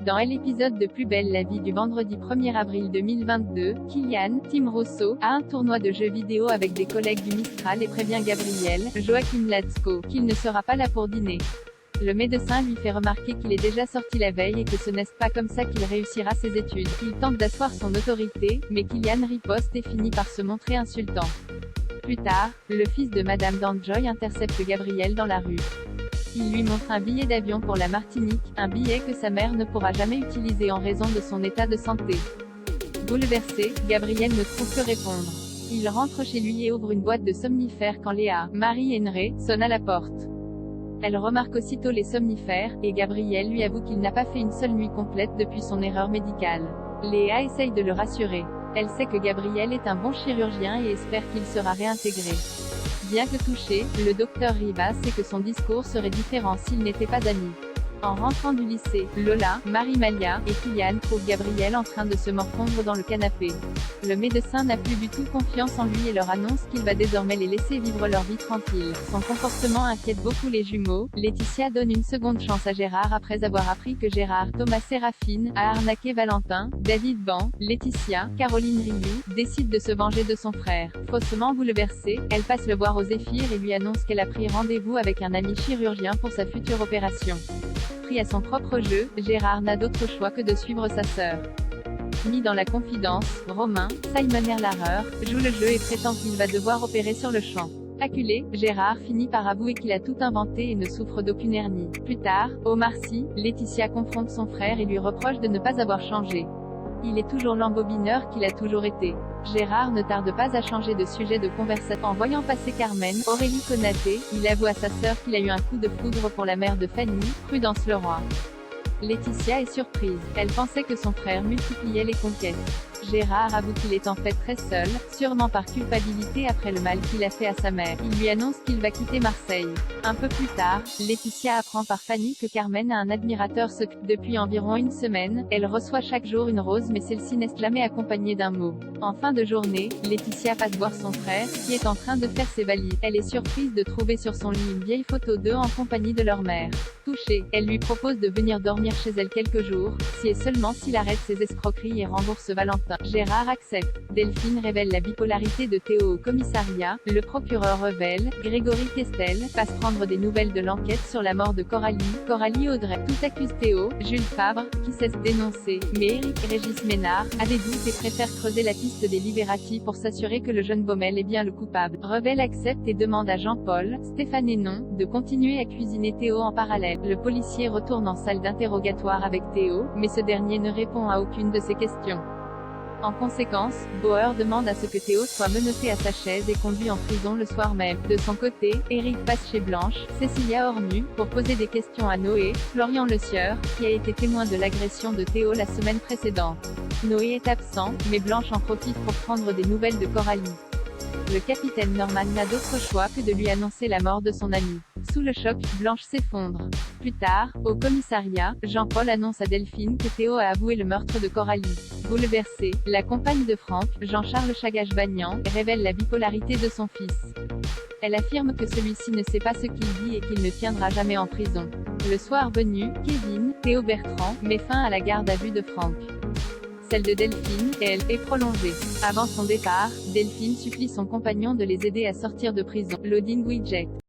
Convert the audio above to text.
Dans l'épisode de Plus belle la vie du vendredi 1er avril 2022, Kylian, Team Rosso, a un tournoi de jeux vidéo avec des collègues du Mistral et prévient Gabriel, Joachim Latzko, qu'il ne sera pas là pour dîner. Le médecin lui fait remarquer qu'il est déjà sorti la veille et que ce n'est pas comme ça qu'il réussira ses études. Il tente d'asseoir son autorité, mais Kylian riposte et finit par se montrer insultant. Plus tard, le fils de Madame Danjoy intercepte Gabriel dans la rue. Il lui montre un billet d'avion pour la Martinique, un billet que sa mère ne pourra jamais utiliser en raison de son état de santé. Bouleversé, Gabriel ne trouve que répondre. Il rentre chez lui et ouvre une boîte de somnifères quand Léa, Marie Henry, sonne à la porte. Elle remarque aussitôt les somnifères, et Gabriel lui avoue qu'il n'a pas fait une seule nuit complète depuis son erreur médicale. Léa essaye de le rassurer. Elle sait que Gabriel est un bon chirurgien et espère qu'il sera réintégré. Bien que touché, le docteur Rivas sait que son discours serait différent s'ils n'étaient pas amis. En rentrant du lycée, Lola, Marie-Malia et Kylian trouvent Gabriel en train de se morfondre dans le canapé. Le médecin n'a plus du tout confiance en lui et leur annonce qu'il va désormais les laisser vivre leur vie tranquille. Son comportement inquiète beaucoup les jumeaux. Laetitia donne une seconde chance à Gérard après avoir appris que Gérard Thomas Séraphine a arnaqué Valentin. David Ban, Laetitia, Caroline Rioux, décide de se venger de son frère. Faussement bouleversée, elle passe le voir aux Zéphyr et lui annonce qu'elle a pris rendez-vous avec un ami chirurgien pour sa future opération. Pris à son propre jeu, Gérard n'a d'autre choix que de suivre sa sœur. Mis dans la confidence, Romain, Simon Erlarer, joue le jeu et prétend qu'il va devoir opérer sur le champ. Acculé, Gérard finit par avouer qu'il a tout inventé et ne souffre d'aucune hernie. Plus tard, au Marcy, Laetitia confronte son frère et lui reproche de ne pas avoir changé. Il est toujours l'embobineur qu'il a toujours été. Gérard ne tarde pas à changer de sujet de conversation. En voyant passer Carmen, Aurélie Konaté, il avoue à sa sœur qu'il a eu un coup de foudre pour la mère de Fanny, Prudence Leroy. Laetitia est surprise. Elle pensait que son frère multipliait les conquêtes. Gérard avoue qu'il est en fait très seul, sûrement par culpabilité après le mal qu'il a fait à sa mère. Il lui annonce qu'il va quitter Marseille. Un peu plus tard, Laetitia apprend par Fanny que Carmen a un admirateur secret. Depuis environ une semaine, elle reçoit chaque jour une rose mais celle-ci n'est jamais accompagnée d'un mot. En fin de journée, Laetitia passe voir son frère, qui est en train de faire ses valises. Elle est surprise de trouver sur son lit une vieille photo d'eux en compagnie de leur mère. Touchée, elle lui propose de venir dormir chez elle quelques jours, si et seulement s'il arrête ses escroqueries et rembourse Valentin. Gérard accepte. Delphine révèle la bipolarité de Théo au commissariat. Le procureur révèle, Grégory Kestel, passe prendre des nouvelles de l'enquête sur la mort de Coralie Audrey. Tout accuse Théo, Jules Fabre, qui cesse dénoncer, mais Éric Régis Ménard a des doutes et préfère creuser la piste des Liberati pour s'assurer que le jeune Baumel est bien le coupable. Rebelle accepte et demande à Jean-Paul, Stéphane et Non, de continuer à cuisiner Théo en parallèle. Le policier retourne en salle d'interrogatoire avec Théo, mais ce dernier ne répond à aucune de ses questions. En conséquence, Bauer demande à ce que Théo soit menotté à sa chaise et conduit en prison le soir même. De son côté, Éric passe chez Blanche, Cécilia Ornu, pour poser des questions à Noé, Florian Le Sieur, qui a été témoin de l'agression de Théo la semaine précédente. Noé est absent, mais Blanche en profite pour prendre des nouvelles de Coralie. Le capitaine Norman n'a d'autre choix que de lui annoncer la mort de son ami. Sous le choc, Blanche s'effondre. Plus tard, au commissariat, Jean-Paul annonce à Delphine que Théo a avoué le meurtre de Coralie. Bouleversée, la compagne de Franck, Jean-Charles Chagache-Bagnan, révèle la bipolarité de son fils. Elle affirme que celui-ci ne sait pas ce qu'il dit et qu'il ne tiendra jamais en prison. Le soir venu, Kevin, Théo Bertrand, met fin à la garde à vue de Franck. Celle de Delphine, elle, est prolongée. Avant son départ, Delphine supplie son compagnon de les aider à sortir de prison. Loading widget.